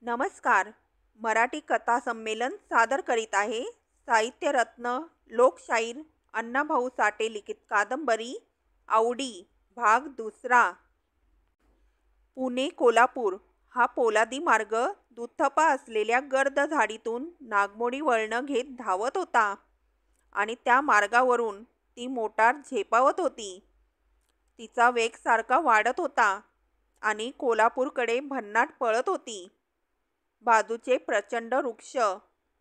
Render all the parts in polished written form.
नमस्कार. मराठी कथा संमेलन सादर करीत आहे साहित्यरत्न लोकशाहीर अण्णाभाऊ साठे लिखित कादंबरी आवडी भाग दुसरा. पुणे कोल्हापूर हा पोलादी मार्ग दुथप्पा असलेल्या गर्द झाडीतून नागमोडी वळण घेत धावत होता आणि त्या मार्गावरून ती मोटार झेपावत होती. तिचा वेग सारखा वाढत होता आणि कोल्हापूरकडे भन्नाट पळत होती. बाजूचे प्रचंड वृक्ष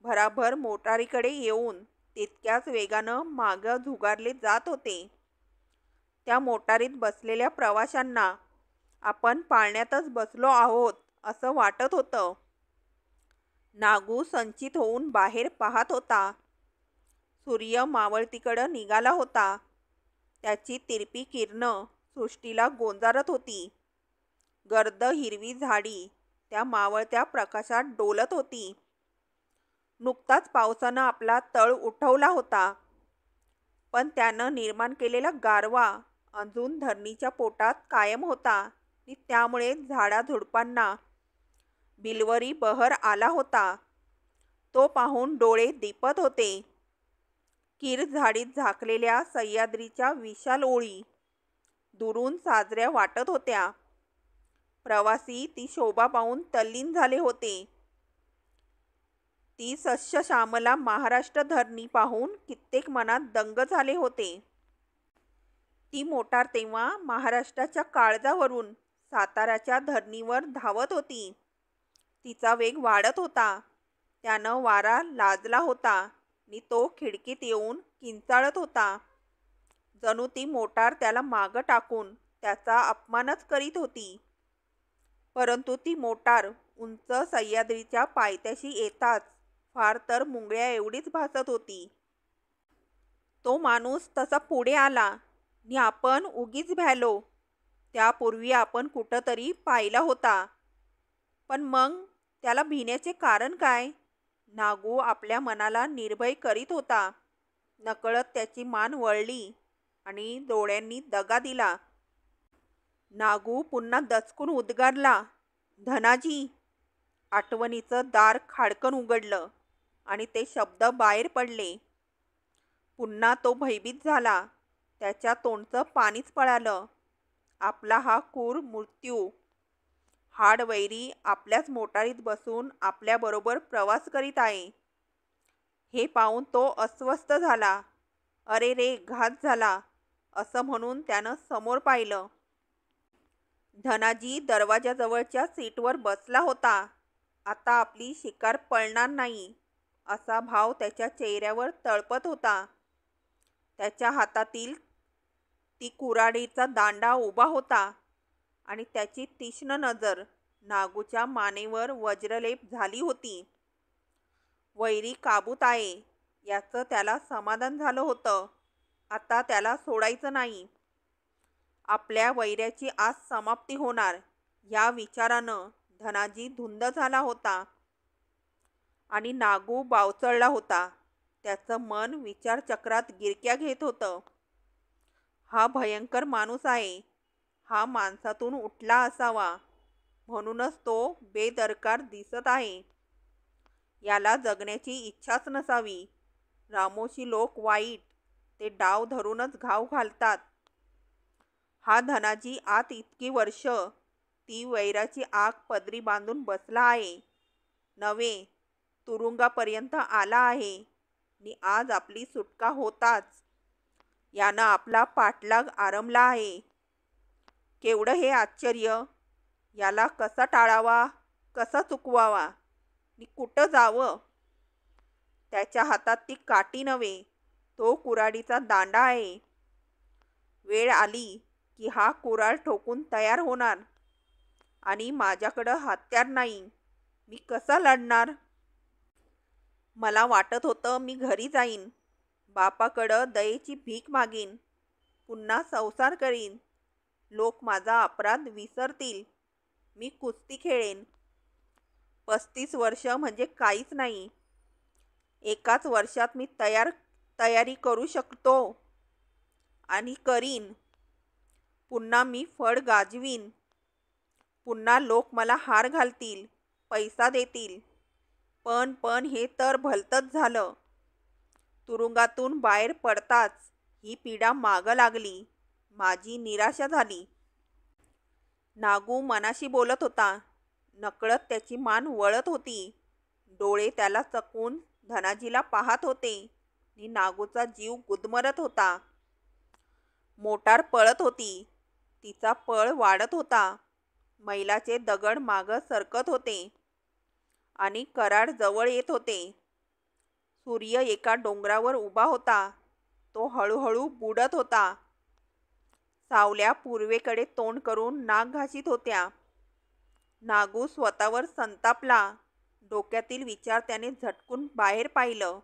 भराभर मोटारीकडे येऊन तितक्याच वेगानं मागं झुगारले जात होते. त्या मोटारीत बसलेल्या प्रवाशांना आपण पाळण्यातच बसलो आहोत असं वाटत होतं. नागू संचित होऊन बाहेर पाहत होता. सूर्य मावळतीकडं निघाला होता. त्याची तिरपी किरणं सृष्टीला गोंजारत होती. गर्द हिरवी झाडी त्या मावळत्या प्रकाशात डोलत होती. नुकताच पावसानं आपला तळ उठवला होता, पण त्यानं निर्माण केलेला गारवा अजून धरणीच्या पोटात कायम होता आणि त्यामुळे झाडाझुडपांना बिलवरी बहर आला होता. तो पाहून डोळे दिपत होते. कीर झाडीत झाकलेल्या सह्याद्रीच्या विशाल ओळी दुरून साजऱ्या वाटत होत्या. प्रवासी ती शोभा पाहून तल्लीन झाले होते. ती सस्यश्यामला महाराष्ट्र धरणी पाहून कित्येक मनात दंग झाले होते. ती मोटार तेव्हा महाराष्ट्राच्या काळजावरून साताऱ्याच्या धरणीवर धावत होती. तिचा वेग वाढत होता. त्यानं वारा लाजला होता आणि तो खिडकीत येऊन किंचाळत होता. जणू ती मोटार त्याला मागं टाकून त्याचा अपमानच करीत होती. परंतु ती मोटार उंच सह्याद्रीच्या पायथ्याशी येताच फार तर मुंगळ्या एवढीच भासत होती. तो माणूस तसा पुढे आला आणि आपण उगीच भ्यालो. त्यापूर्वी आपण कुठंतरी पाहिला होता, पण मग त्याला भिण्याचे कारण काय? नागू आपल्या मनाला निर्भय करीत होता. नकळत त्याची मान वळली आणि डोळ्यांनी दगा दिला. नागू पुन्हा दचकून उद्गारला, धनाजी. आठवणीचं दार खाडकन उघडलं आणि ते शब्द बाहेर पडले. पुन्हा तो भयभीत झाला. त्याच्या तोंडचं पाणीच पळालं. आपला हा क्रूर मृत्यू, हाडवैरी आपल्याच मोटारीत बसून आपल्याबरोबर प्रवास करीत आहे हे पाहून तो अस्वस्थ झाला. अरे रे, घात झाला असं म्हणून त्यानं समोर पाहिलं. धनाजी दरवाजाजवळच्या सीटवर बसला होता. आता आपली शिकार पळणार नाही असा भाव त्याच्या चेहऱ्यावर तळपत होता. त्याच्या हातातील ती कुऱ्हाडीचा दांडा उभा होता आणि त्याची तीक्ष्ण नजर नागूच्या मानेवर वज्रलेप झाली होती. वैरी काबूत आहे याचं त्याला समाधान झालं होतं. आता त्याला सोडायचं नाही. आपल्या वैऱ्याची आज समाप्ती होणार या विचारानं धनाजी धुंद झाला होता आणि नागू बावचळला होता. त्याचं मन विचारचक्रात गिरक्या घेत होतं. हा भयंकर माणूस आहे. हा माणसातून उठला असावा, म्हणूनच तो बेदरकार दिसत आहे. याला जगण्याची इच्छाच नसावी. रामोशी लोक वाईट, ते डाव धरूनच घाव घालतात. हा धनाजी आत इतकी वर्ष ती वैराची आग पदरी बांधून बसला आहे नव्हे, तुरुंगापर्यंत आला आहे आणि आज आपली सुटका होताच यानं आपला पाठलाग आरंभला आहे. केवढं हे आश्चर्य! याला कसा टाळावा, कसा चुकवावा आणि कुठं जावं? त्याच्या हातात ती काठी नव्हे, तो कुऱ्हाडीचा दांडा आहे. वेळ आली की हा कुऱ्हाड ठोकून तयार होणार आणि माझ्याकडं हत्यार नाही. मी कसा लढणार? मला वाटत होतं मी घरी जाईन, बापाकडं दयेची भीक मागीन, पुन्हा संसार करीन. लोक माझा अपराध विसरतील. मी कुस्ती खेळेन. 35 वर्ष म्हणजे काहीच नाही. एकाच वर्षात मी तयारी करू शकतो आणि करीन. पुन्हा मी फड गाजवीन. पुन्हा लोक मला हार घालतील, पैसा देतील. पण हे तर भलतंच झालं. तुरुंगातून बाहेर पडताच ही पीडा मागं लागली. माझी निराशा झाली. नागू मनाशी बोलत होता. नकळत त्याची मान वळत होती. डोळे त्याला चकवून धनाजीला पाहत होते आणि नागूचा जीव गुदमरत होता. मोटार पळत होती. तिचा पळ वाढत होता. मैलाचे दगड मागं सरकत होते आणि कराड जवळ येत होते. सूर्य एका डोंगरावर उभा होता. तो हळूहळू बुडत होता. सावल्या पूर्वेकडे तोंड करून नाक घासीत होत्या. नागू स्वतःवर संतापला. डोक्यातील विचार त्याने झटकून बाहेर पाहिलं.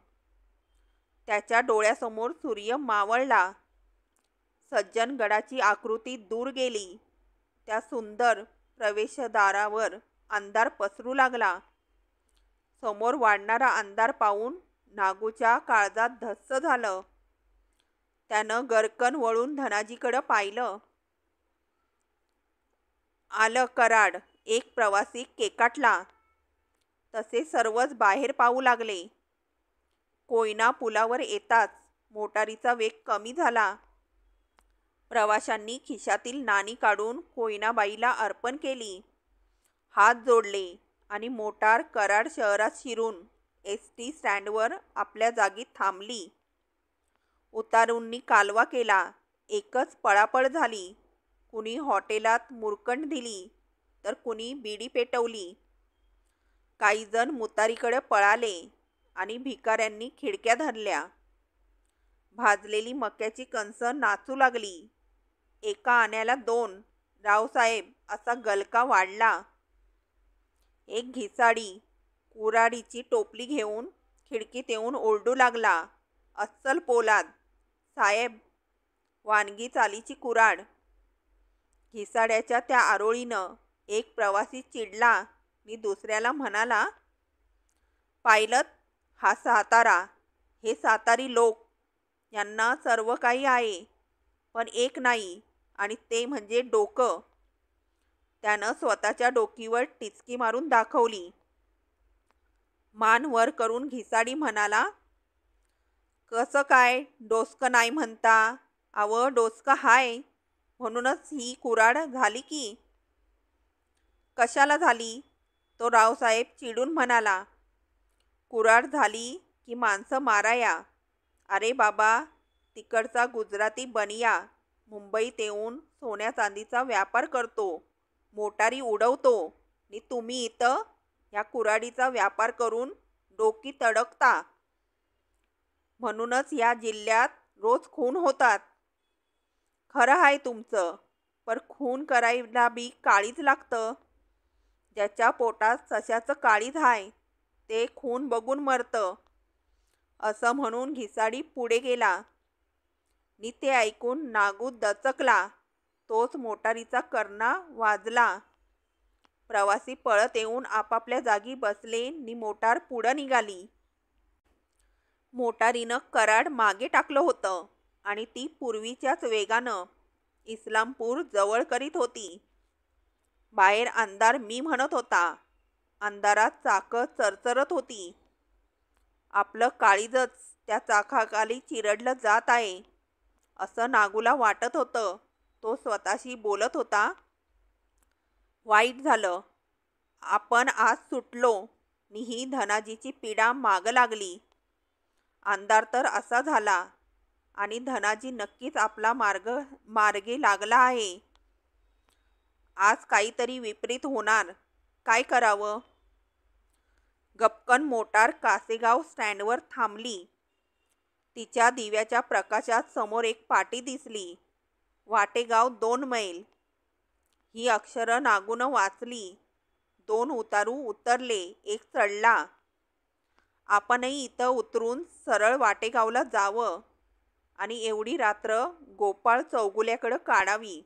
त्याच्या डोळ्यासमोर सूर्य मावळला. सज्जनगडाची आकृती दूर गेली. त्या सुंदर प्रवेशद्वारावर अंधार पसरू लागला. समोर वाढणारा अंधार पाहून नागूच्या काळजात धस्स झालं. त्यानं गरकन वळून धनाजीकडं पाहिलं. आलं कराड, एक प्रवासी केकाटला. तसे सर्वच बाहेर पाहू लागले. कोयना पुलावर येताच मोटारीचा वेग कमी झाला. प्रवाशांनी खिशातील नाणी काढून कोयनाबाईला अर्पण केली. हात जोडले आणि मोटार कराड शहरात शिरून एस.टी. स्टँडवर आपल्या जागी थांबली. उतारूंनी कालवा केला. एकच पळापळ झाली. कुणी हॉटेलात मुरकंड दिली तर कुणी बिडी पेटवली. काही जण मुतारीकडे पळाले आणि भिकाऱ्यांनी खिडक्या धरल्या. भाजलेली मक्याची कणसं नाचू लागली. एका आण्याला 2 रावसाहेब असा गलका वाढला. एक घिसाडी कुऱ्हाडीची टोपली घेऊन खिडकीत येऊन ओरडू लागला. अस्सल पोलाद साहेब, वानगी चालीची कुऱ्हाड. घिसाड्याच्या त्या आरोळीनं एक प्रवासी चिडला आणि दुसऱ्याला म्हणाला, पाहिलंत, हा सातारा, हे सातारी लोक, यांना सर्व काही आहे, पण एक नाही, आणि ते म्हणजे डोकं. त्यानं स्वतःच्या डोकीवर टिचकी मारून दाखवली. मान वर करून घिसाडी म्हणाला, कसं काय डोसकं नाही म्हणता? अव डोसकं हाय, म्हणूनच ही कुऱ्हाड झाली की. कशाला झाली? तो रावसाहेब चिडून म्हणाला. कुऱ्हाड झाली की माणसं माराया. अरे बाबा, तिकडचा गुजराती बनिया मुंबईत येऊन सोन्या चांदीचा व्यापार करतो, मोटारी उडवतो, आणि तुम्ही इथं ह्या कुऱ्हाडीचा व्यापार करून डोकी तडकता. म्हणूनच या जिल्ह्यात रोज खून होतात. खरं आहे तुमचं, पर खून करायला बी काळीज लागतं. ज्याच्या पोटात सशाचं काळीज आहे ते खून बघून मरतं. असं म्हणून घिसाडी पुढे गेला. नि ते ऐकून नागू दचकला. तोच मोटारीचा कर्णा वाजला. प्रवासी पळत येऊन आपापल्या जागी बसले नि मोटार पुढं निघाली. मोटारीनं कराड मागे टाकलं होतं आणि ती पूर्वीच्याच वेगानं इस्लामपूर जवळ करीत होती. बाहेर अंधार मी म्हणत होता. अंधारात चाकं चरचरत होती. आपलं काळीजच त्या चाकाखाली चिरडलं जात आहे असं नागूला वाटत होतं. तो स्वतःशी बोलत होता. वाईट झालं, आपण आज सुटलो नि ही धनाजीची पीडा मागं लागली. अंधार तर असा झाला आणि धनाजी नक्कीच आपला मार्गे लागला आहे. आज काहीतरी विपरीत होणार. काय करावं? गपकन मोटार कासेगाव स्टँडवर थांबली. तिच्या दिव्याच्या प्रकाशात समोर एक पाटी दिसली. वाटेगाव 2 मैल. ही अक्षरं नागूनं वाचली. 2 उतारू उतरले, एक चढला. आपणही इथं उतरून सरळ वाटेगावला जावं आणि एवढी रात्र गोपाळ चौगुल्याकडं काढावी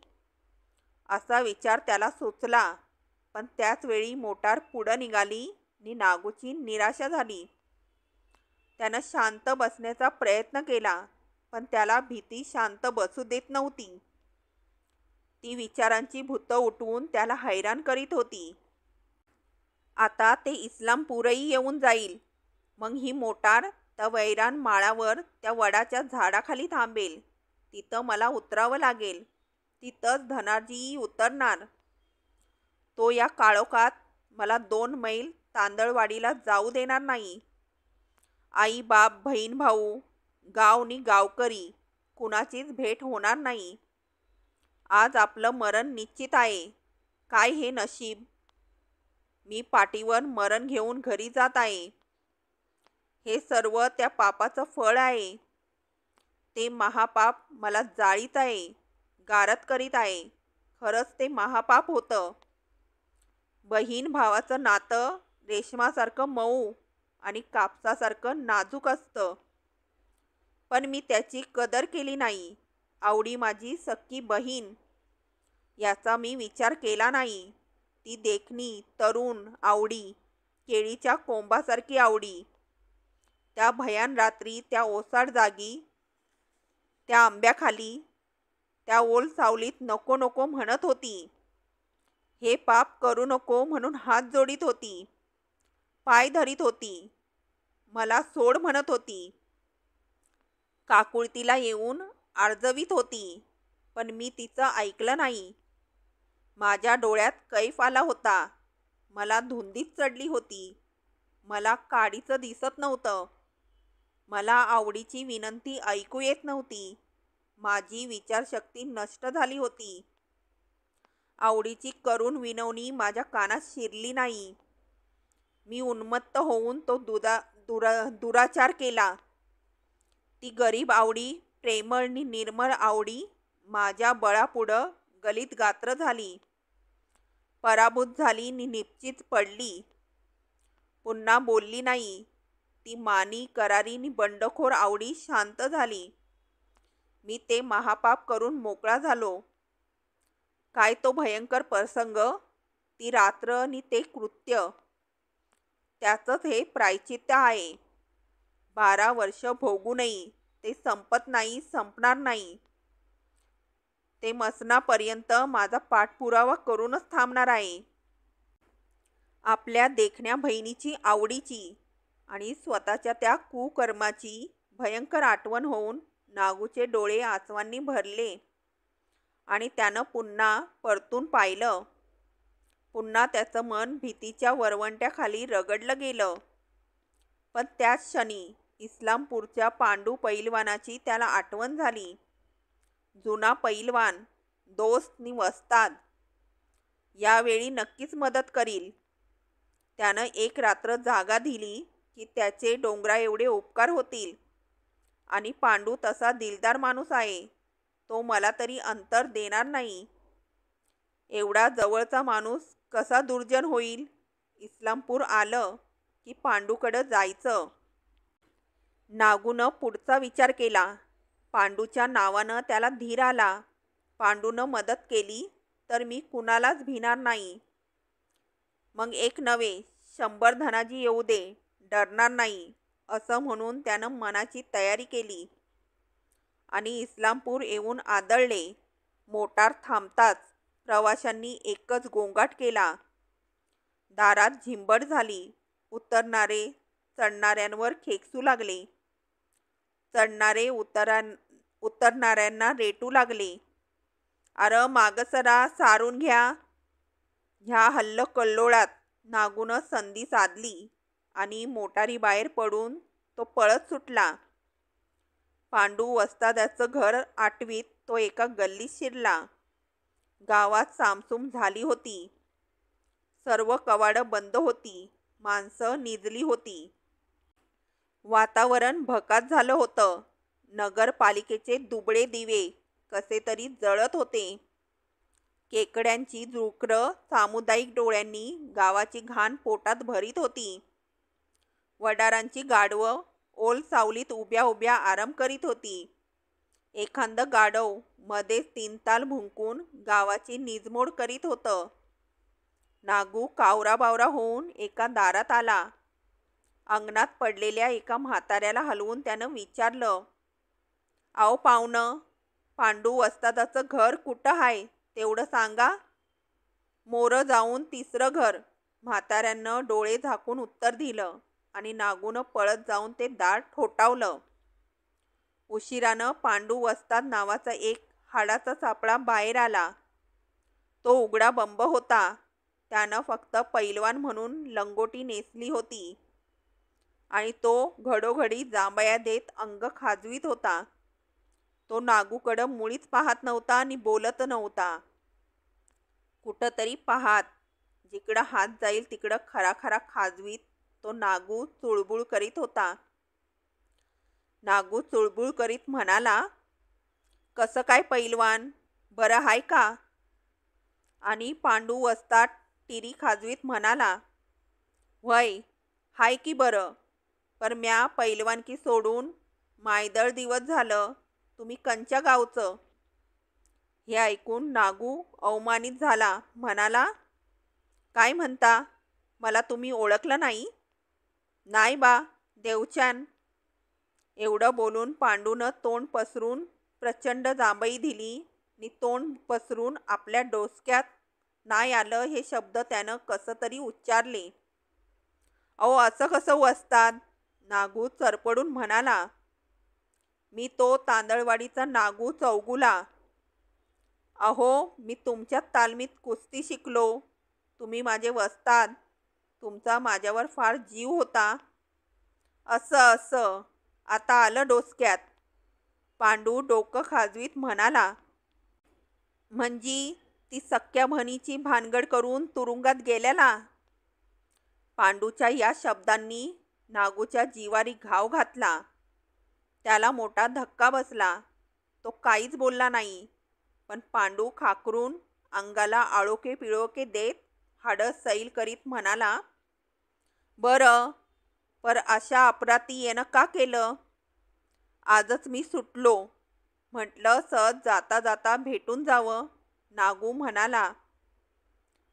असा विचार त्याला सुचला. पण त्याच वेळी मोटार पुढं निघाली आणि नागूची निराशा झाली. त्यानं शांत बसण्याचा प्रयत्न केला, पण त्याला भीती शांत बसू देत नव्हती. ती विचारांची भूतं उठवून त्याला हैराण करीत होती. आता ते इस्लामपूरही येऊन जाईल. मग ही मोटार त्या वैरान माळावर त्या वडाच्या झाडाखाली थांबेल. तिथं मला उतरावं लागेल. तिथंच धनाजीही उतरणार. तो या काळोखात मला 2 मैल तांदळवाडीला जाऊ देणार नाही. आई बाप बहीण भाऊ गाव नि गावकरी कुणाचीच भेट होणार नाही. आज आपलं मरण निश्चित आहे. काय हे नशीब. मी पाठीवर मरण घेऊन घरी जात आहे. हे सर्व त्या पापाचं फळ आहे. ते महापाप मला जाळीत आहे, गारद करीत आहे. खरंच ते महापाप होतं. बहीण भावाचं नातं रेशमासारखं मऊ आणि कापसासारखं नाजूक असतं. पण मी त्याची कदर केली नाही. आवडी माझी सख्खी बहीण याचा मी विचार केला नाही. ती देखणी तरुण आवडी, केळीच्या कोंबासारखी आवडी. त्या भयान रात्री त्या ओसाड जागी, त्या आंब्याखाली, त्या ओल सावलीत नको नको म्हणत होती. हे पाप करू नको म्हणून हात जोडीत होती, पाय धरीत होती, मला सोड म्हणत होती. काकुळतीला येऊन आर्जवीत होती. पण मी तिचं ऐकलं नाही. माझ्या डोळ्यात कैफ आला होता. मला धुंदीच चढली होती. मला काडीचं दिसत नव्हतं. मला आवडीची विनंती ऐकू येत नव्हती. माझी विचारशक्ती नष्ट झाली होती. आवडीची करुण विनवणी माझ्या कानात शिरली नाही. मी उन्मत्त होऊन तो दुराचार केला. ती गरीब आवडी, प्रेमळ नि निर्मळ आवडी माझ्या बळापुढं गलित गात्र झाली, पराभूत झाली नि निपचीत पडली. पुन्हा बोलली नाही. ती मानी करारी नि बंडखोर आवडी शांत झाली. मी ते महापाप करून मोकळा झालो. काय तो भयंकर प्रसंग, ती रात्र आणि ते कृत्य. त्याचंच हे प्रायचित्त आहे. 12 वर्ष भोगूनही ते संपत नाही, संपणार नाही. ते मसनापर्यंत माझा पाठपुरावा करूनच थांबणार आहे. आपल्या देखण्या बहिणीची आवडीची आणि स्वतःच्या त्या कुकर्माची भयंकर आठवण होऊन नागूचे डोळे आसवांनी भरले आणि त्यानं पुन्हा परतून पाहिलं. पुन्हा त्याचं मन भीतीच्या वरवंट्याखाली रगडलं गेलं. पण त्याच क्षणी इस्लामपूरच्या पांडू पैलवानाची त्याला आठवण झाली. जुना पैलवान, दोस्त नि वस्ताद. यावेळी नक्कीच मदत करील. त्यानं एक रात्र जागा दिली की त्याचे डोंगरा एवढे उपकार होतील. आणि पांडू तसा दिलदार माणूस आहे. तो मला तरी अंतर देणार नाही. एवढा जवळचा माणूस कसा दुर्जन होईल. इस्लामपूर आलं की पांडूकडं जायचं. नागूनं पुढचा विचार केला. पांडूच्या नावानं त्याला धीर आला. पांडूनं मदत केली तर मी कुणालाच भिणार नाही. मग एक नव्हे 100 धनाजी येऊ दे, डरणार नाही असं म्हणून त्यानं मनाची तयारी केली. आणि इस्लामपूर येऊन आदळले. मोटार थांबताच प्रवाशांनी एकच गोंगाट केला. दारात झिंबड झाली. उतरणारे चढणाऱ्यांवर खेकसू लागले. चढणारे उतरणाऱ्यांना रेटू लागले. अरे मागसरा, सारून घ्या. ह्या हल्लकल्लोळात नागूनं संधी साधली आणि मोटारीबाहेर पडून तो पळत सुटला. पांडू वस्तादाचं घर आठवीत तो एका गल्लीत शिरला. गावात सामसूम झाली होती. सर्व कवाडं बंद होती. माणसं निजली होती. वातावरण भकास झालं होतं. नगरपालिकेचे दुबळे दिवे कसे तरी जळत होते. केकड्यांची झुळुकरं सामुदायिक डोळ्यांनी गावाची घाण पोटात भरीत होती. वडारांची गाढवं ओल सावलीत उभ्या उभ्या आराम करीत होती. एखादं गाढव मध्येच 3 ताल भुंकून गावाची निजमोड करीत होतं. नागू कावराबावरा होऊन एका दारात आला. अंगणात पडलेल्या एका म्हाताऱ्याला हलवून त्यानं विचारलं, "आव पाहुणं, पांडू वस्तादाचं घर कुठं आहे तेवढं सांगा." "मोरं जाऊन 3रं घर. म्हाताऱ्यानं डोळे झाकून उत्तर दिलं आणि नागूनं पळत जाऊन ते दार ठोठावलं. उशिरानं पांडू वस्ताद नावाचा एक हाडाचा सापळा बाहेर आला. तो उघडा बंब होता. त्यानं फक्त पैलवान म्हणून लंगोटी नेसली होती आणि तो घडोघडी जांभया देत अंग खाजवीत होता. तो नागूकडं मुळीच पाहत नव्हता आणि बोलत नव्हता. कुठंतरी पाहत, जिकडं हात जाईल तिकडं खराखरा खाजवीत तो नागू चुळबुळ करीत होता. नागू चुळबुळ करीत म्हणाला, कसं काय पैलवान, बरं हाय का? आणि पांडू वस्ताद टिरी खाजवीत म्हणाला, व्हय हाय की बरं, पर म्या पैलवानकी सोडून मायदळ दिवस झालं. तुम्ही कंच्या गावचं? हे ऐकून नागू अवमानित झाला. म्हणाला, काय म्हणता, मला तुम्ही ओळखलं नाही? नाही बा, देवचान. एवढं बोलून पांडूनं तोंड पसरून प्रचंड जांभई दिली आणि तोंड पसरून आपल्या डोसक्यात नाही आलं हे शब्द त्यानं कसं तरी उच्चारले. अहो असं कसं वस्ताद? नागू चरपडून म्हणाला, मी तो तांदळवाडीचा नागू चौगुला. अहो मी तुमच्या तालमीत कुस्ती शिकलो. तुम्ही माझे वस्ताद. तुमचा माझ्यावर फार जीव होता. असं असं आता आलं डोसक्यात. पांडू डोकं खाजवीत म्हणाला, म्हणजे ती सख्या बहिणीची भानगड करून तुरुंगात गेल्याला? पांडूच्या या शब्दांनी नागूच्या जिवारी घाव घातला. त्याला मोठा धक्का बसला. तो काहीच बोलला नाही. पण पांडू खाकरून अंगाला आळोके पिळोके देत हाडं सैल करीत म्हणाला, बरं, पर अशा अपराती येणं का केलं? आजच मी सुटलो. म्हटलं सहज जाता जाता भेटून जावं. नागू म्हणाला,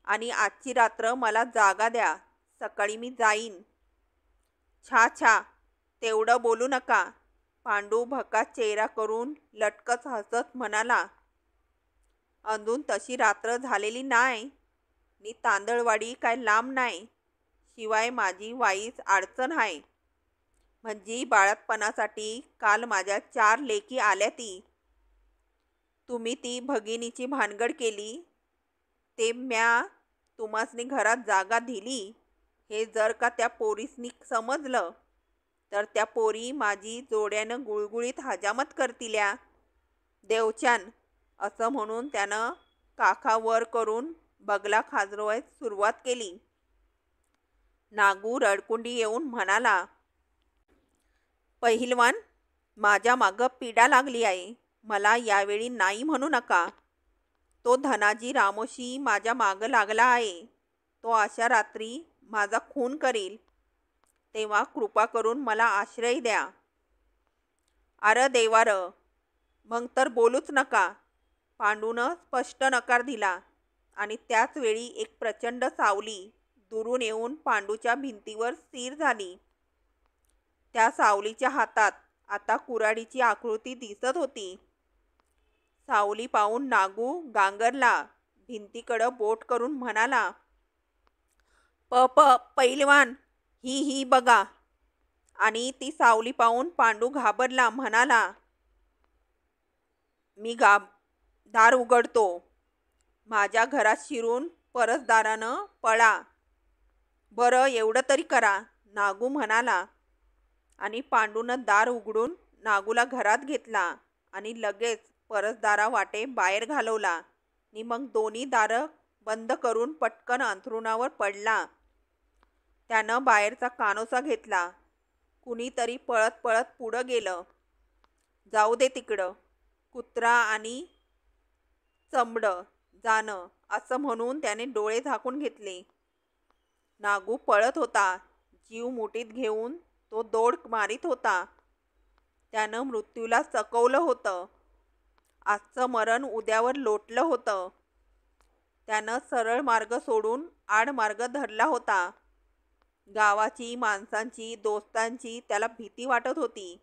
आणि आजची रात्र मला जागा द्या. सकाळी मी जाईन. छा छा, तेवढं बोलू नका. पांडू भकास चेहरा करून लटकत हसत म्हणाला, अजून तशी रात्र झालेली नाही. नी तांदळवाडी काय लांब नाही. शिवाय माझी वाईच अडचण आहे. म्हणजे बाळातपणासाठी काल माझ्या 4 लेकी आल्या ती. तुम्ही ती भगिनीची भानगड केली. ते म्या तुम्हासनी घरात जागा दिली. हे जर का त्या पोरीसनी समजलं तर त्या पोरी माझी जोड्यानं गुळगुळीत हजामत करतिल्या. देवचान. असं म्हणून त्यानं काखा वर करून बगला खाजरवायला सुरुवात केली. नागू रडकुंडी येऊन म्हणाला, पहिलवान, माझ्या मागं पिडा लागली आहे. मला यावेळी नाही म्हणू नका. तो धनाजी रामोशी माझ्या मागं लागला आहे. तो अशा रात्री माझा खून करील. तेव्हा कृपा करून मला आश्रय द्या. अरे देवार, मग तर बोलूच नका. पांडूनं स्पष्ट नकार दिला आणि त्याच वेळी एक प्रचंड सावली दुरून येऊन पांडूच्या भिंतीवर स्थिर झाली. त्या सावलीच्या हातात आता कुऱ्हाडीची आकृती दिसत होती. सावली पाहून नागू गांगरला. भिंतीकडं बोट करून म्हणाला, पैलवान, ही बघा. आणि ती सावली पाहून पांडू घाबरला. म्हणाला, मी दार उघडतो. माझ्या घरात शिरून परसदारानं पळा. बरं एवढं तरी करा, नागू म्हणाला. आणि पांडूनं दार उघडून नागूला घरात घेतला आणि लगेच परसदारा वाटे बाहेर घालवला आणि मग दोन्ही दारं बंद करून पटकन अंथरुणावर पडला. त्यानं बाहेरचा कानोसा घेतला. कुणीतरी पळत पळत पुढं गेलं. जाऊ दे तिकडं, कुत्रा आणि चंबडं जाणं, असं म्हणून त्याने डोळे झाकून घेतले. नागू पळत होता. जीव मुठीत घेऊन तो दौड मारीत होता. त्यानं मृत्यूला चकवलं होतं. आजचं मरण उद्यावर लोटलं होतं. त्यानं सरळ मार्ग सोडून आड मार्ग धरला होता. गावाची, माणसांची, दोस्तांची त्याला भीती वाटत होती.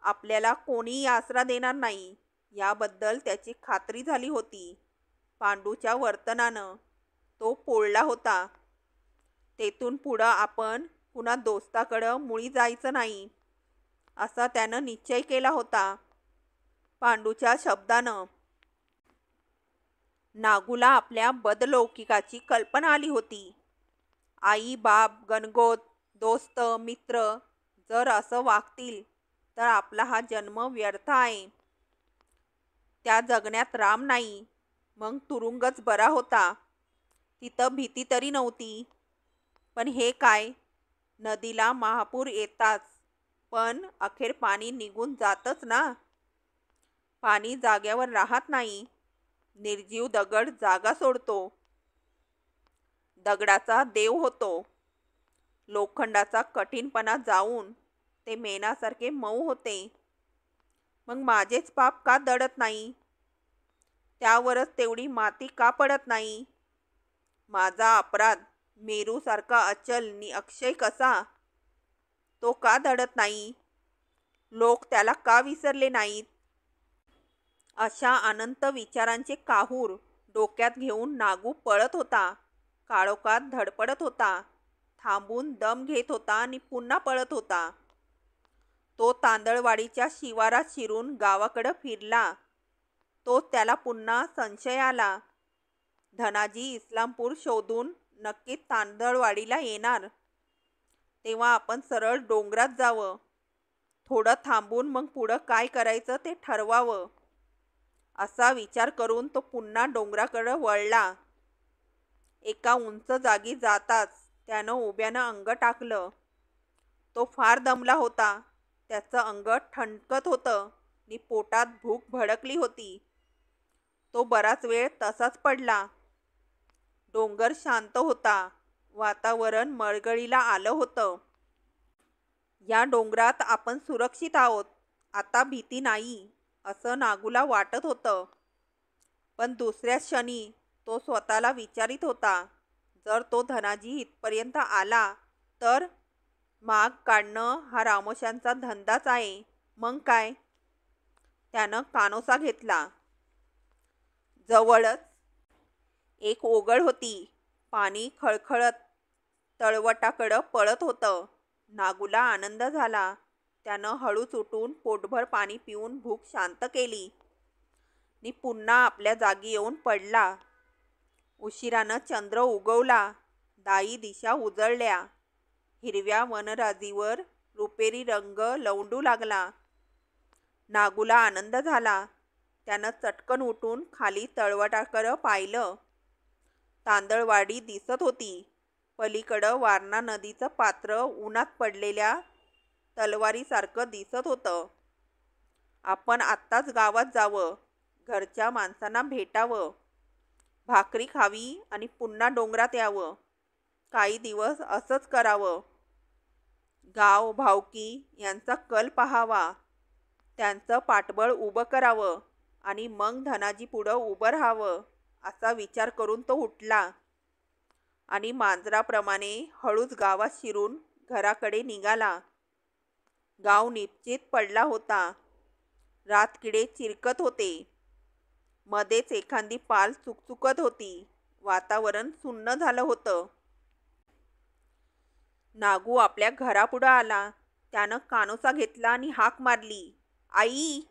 आपल्याला कोणीही आसरा देणार नाही याबद्दल त्याची खात्री झाली होती. पांडूच्या वर्तनानं तो पोळला होता. तेथून पुढं आपण पुन्हा दोस्ताकडं मुळी जायचं नाही असा त्यानं निश्चय केला होता. पांडूच्या शब्दानं नागूला आपल्या बदलौकिकाची कल्पना आली होती. आई बाप गणगोत दोस्त मित्र जर असं वागतील तर आपला हा जन्म व्यर्थ आहे. त्या जगण्यात राम नाही मग तुरुंगच बरा होता. तिथं भीती तरी नव्हती. पण हे काय, नदीला महापूर येताच पण अखेर पाणी निघून जातच ना. पाणी जाग्यावर राहत नाही. निर्जीव दगड जागा सोडतो. दगडाचा देव होतो. लोखंडाचा कठीणपणा जाऊन ते मेणासारखे मऊ होते. मग माझेच पाप का दडत नाही? त्यावरच तेवढी माती का पडत नाही? माझा अपराध मेरूसारखा अचल नि अक्षय कसा, तो का दडत नाही? लोक त्याला का विसरले नाहीत? अशा अनंत विचारांचे काहूर डोक्यात घेऊन नागू पळत होता. काळोखात धडपडत होता. थांबून दम घेत होता आणि पुन्हा पळत होता. तो तांदळवाडीच्या शिवारात शिरून गावाकडं फिरला. तोच त्याला पुन्हा संशय आला. धनाजी इस्लामपूर शोधून नक्कीच तांदळवाडीला येणार. तेव्हा आपण सरळ डोंगरात जावं. थोडं थांबून मग पुढं काय करायचं ते ठरवावं. असा विचार करून तो पुन्हा डोंगराकडं वळला. एका उंच जागी जाताच त्यानं उभ्यानं अंग टाकलं. तो फार दमला होता. त्याचं अंग ठणकत होतं आणि पोटात भूक भडकली होती. तो बराच वेळ तसाच पडला. डोंगर शांत होता. वातावरण मळगळीला आलं होतं. या डोंगरात आपण सुरक्षित आहोत. आता भीती नाही असं नागूला वाटत होतं. पण दुसऱ्या क्षणी तो स्वतःला विचारित होता, जर तो धनाजी इथपर्यंत आला तर? माग काढणं हा रामोशांचा धंदाच आहे. मग काय? त्यानं कानोसा घेतला. जवळच एक ओघळ होती. पाणी खळखळत तळवटाकडं पळत होतं. नागूला आनंद झाला. त्यानं हळूच उठून पोटभर पाणी पिऊन भूक शांत केली आणि पुन्हा आपल्या जागी येऊन पडला. उशिरानं चंद्र उगवला. दाई दिशा उजळल्या. हिरव्या वनराजीवर रुपेरी रंग लवंडू लागला. नागूला आनंद झाला. त्यानं चटकन उठून खाली तळवटाकडं पाहिलं. तांदळवाडी दिसत होती. पलीकडं वारणा नदीचं पात्र उन्हात पडलेल्या तलवारीसारखं दिसत होतं. आपण आत्ताच गावात जावं. घरच्या माणसांना भेटावं. भाकरी खावी आणि पुन्हा डोंगरात यावं. काही दिवस असंच करावं. गाव भावकी यांचा कल पाहावा. त्यांचं पाठबळ उभं करावं आणि मग धनाजी पुढं उभं राहावं असा विचार करून तो उठला आणि मांजराप्रमाणे हळूच गावात शिरून घराकडे निघाला. गाव निश्चित पडला होता. रातकिडे चिरकत होते. मध्येच एखादी पाल चुकचुकत होती. वातावरण सुन्न झालं होतं. नागू आपल्या घरापुढं आला. त्यानं कानोसा घेतला आणि हाक मारली, आई.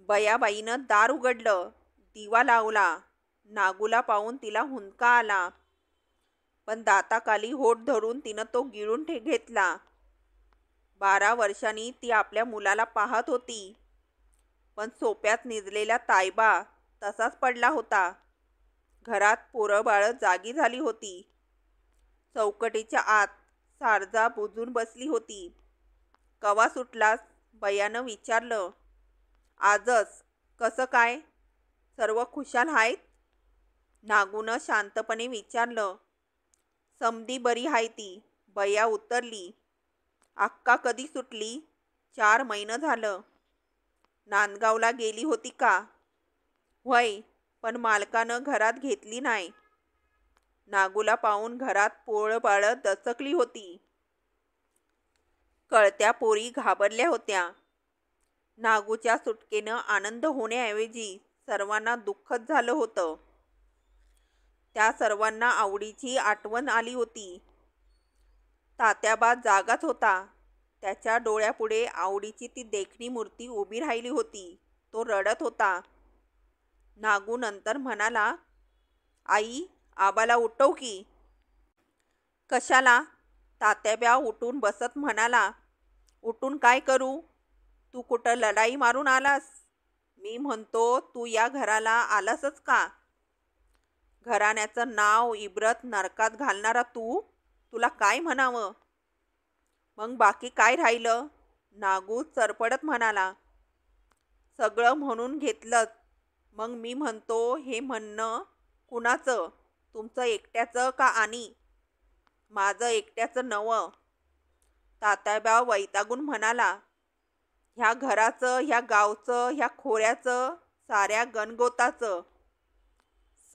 बयाबाईनं दार उघडलं. दिवा लावला. नागूला पाहून तिला हुंदका आला. पण दाताखाली होठ धरून तिनं तो गिळून घेतला. 12 वर्षांनी ती आपल्या मुलाला पाहत होती. पण सोप्यात निजलेला तायबा तसाच पडला होता. घरात पोरं बाळं जागी झाली होती. चौकटीच्या आत सारजा बुजून बसली होती. कवा सुटलास? बयानं विचारलं. आजच. कसं काय? सर्व खुशाल आहेत? नागूनं शांतपणे विचारलं. समधी बरी आहे ती. बया उतरली. अक्का कधी सुटली? 4 महिनं झालं. नांदगावला गेली होती का? व्हय, पण मालकानं घरात घेतली नाही. नागूला पाहून घरात पोळबाळं दचकली होती. कळत्या पोरी घाबरल्या होत्या. नागूच्या सुटकेनं आनंद होण्याऐवजी सर्वांना दुःखच झालं होतं. त्या सर्वांना आवडीची आठवण आली होती. तात्याबा जागाच होता. त्याच्या डोळ्यापुढे आवडीची ती देखणी मूर्ती उभी राहिली होती. तो रडत होता. नागू नंतर म्हणाला, आई, आबाला उठव की. कशाला? तात्याबा उठून बसत म्हणाला, उठून काय करू? तू कुठं लढाई मारून आलास? मी म्हणतो, तू या घराला आलासच का? घराण्याचं नाव इब्रत नरकात घालणारा तू, तुला काय म्हणावं? मग बाकी काय राहिलं? नागू चरपडत म्हणाला, सगळं म्हणून घेतलंच. मग मी म्हणतो, हे म्हणणं कुणाचं? तुमचं एकट्याचं का आणि? माझं एकट्याचं नवं. तात्याबा वैतागून म्हणाला, ह्या घराचं, ह्या गावचं, ह्या खोऱ्याचं, साऱ्या गणगोताचं,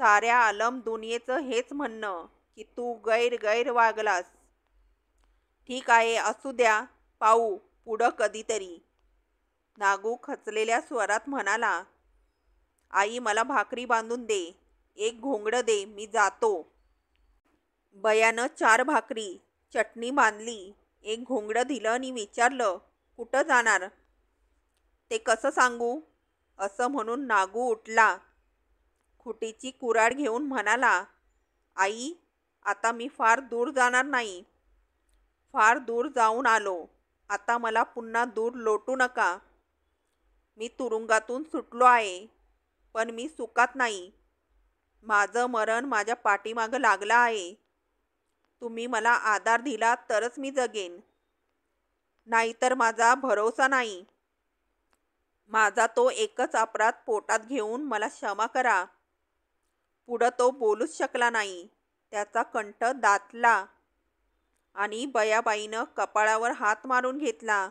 साऱ्या आलम दुनियेचं हेच म्हणणं की तू गैर वागलास. ठीक आहे, असू द्या, पाहू पुढं कधीतरी. नागू खचलेल्या स्वरात म्हणाला, आई, मला भाकरी बांधून दे, एक घोंगडं दे, मी जातो. बयानं 4 भाकरी, चटणी बांधली, एक घोंगडं दिलं आणि विचारलं, कुठं जाणार? ते कसं सांगू? असं म्हणून नागू उठला. खुटीची कुऱ्हाड घेऊन म्हणाला, आई, आता मी फार दूर जाणार नाही. फार दूर जाऊन आलो. आता मला पुन्हा दूर लोटू नका. मी तुरुंगातून सुटलो आहे, पण मी सुखात नाही. माझं मरण माझ्या पाठीमागं लागलं आहे. तुम्ही मला आधार दिला तरच मी जगेन, नाहीतर माझा भरोसा नाही. माझा तो एकच अपराध पोटात घेऊन मला क्षमा करा. पुढं तो बोलूच शकला नाही. त्याचा कंठ दाटला आणि बयाबाईनं कपाळावर हात मारून घेतला.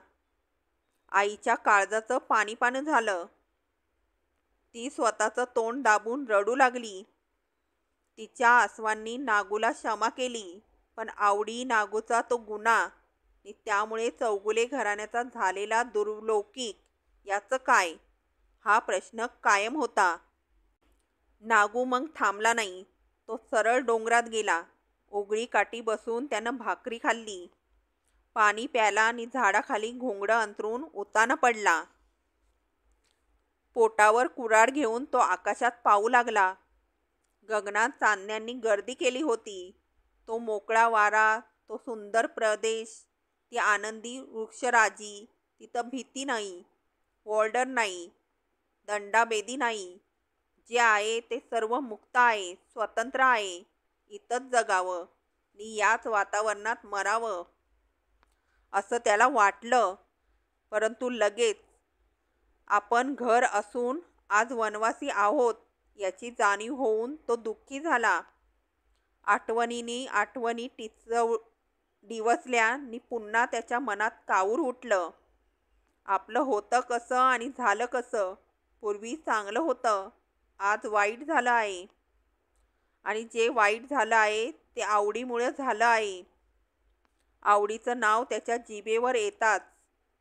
आईच्या काळजाचं पाणी झालं. ती स्वतःचं तोंड दाबून रडू लागली. तिच्या आसवांनी नागूला क्षमा केली, पण आवडी, नागूचा तो गुन्हा आणि त्यामुळे चौगुले घराण्याचा झालेला दुर्लौकिक याचं काय, हा प्रश्न कायम होता. नागू मग थांबला नाही. तो सरळ डोंगरात गेला. उघडी काठी बसून त्यानं भाकरी खाल्ली, पाणी प्याला आणि झाडाखाली घोंगडं अंथरून उतानं पडला. पोटावर कुऱ्हाड घेऊन तो आकाशात पाहू लागला. गगनात चांदण्यांनी गर्दी केली होती. तो मोकळा वारा, तो सुंदर प्रदेश, ती आनंदी वृक्षराजी. तिथं भीती नाही, वॉर्डर नाही, दंडाबेदी नाही. जे आहे ते सर्व मुक्त आहे, स्वतंत्र आहे. इथंच जगावं आणि याच वातावरणात मरावं असं त्याला वाटलं. परंतु लगेच आपण घर असून आज वनवासी आहोत याची जाणीव होऊन तो दुःखी झाला. आठवणी डिवचल्या आणि पुन्हा त्याच्या मनात काऊर उठलं. आपलं होतं कसं आणि झालं कसं? पूर्वी चांगलं होतं, आज वाईट झालं आहे. आणि जे वाईट झालं आहे ते आवडीमुळे झालं आहे. आवडीचं नाव त्याच्या जिभेवर येताच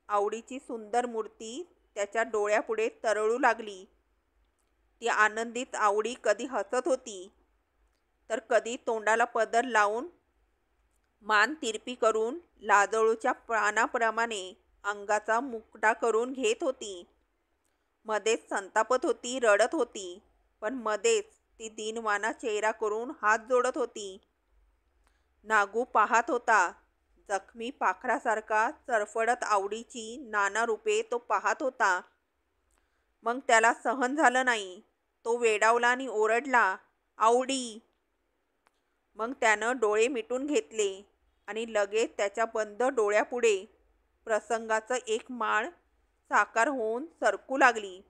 आवडीची सुंदर मूर्ती त्याच्या डोळ्यापुढे तरळू लागली. ती आनंदित आवडी कधी हसत होती, तर कधी तोंडाला पदर लावून, मान तिरपी करून लाजळूच्या प्राणाप्रमाणे अंगाचा मुकटा करून घेत होती. मध्येच संतापत होती, रडत होती, पण मध्येच ती दीनवाना चेहरा करून हात जोडत होती. नागू पाहत होता. जखमी पाखरासारखा चरफडत आवडीची नाना रूपे तो पाहत होता. मग त्याला सहन झालं नाही. तो वेडावला आणि ओरडला, आवडी. मग त्यानं डोळे मिटून घेतले आणि लगेच त्याच्या बंद डोळ्यापुढे प्रसंगाचं एक माळ साकार होऊन सरकू लागली.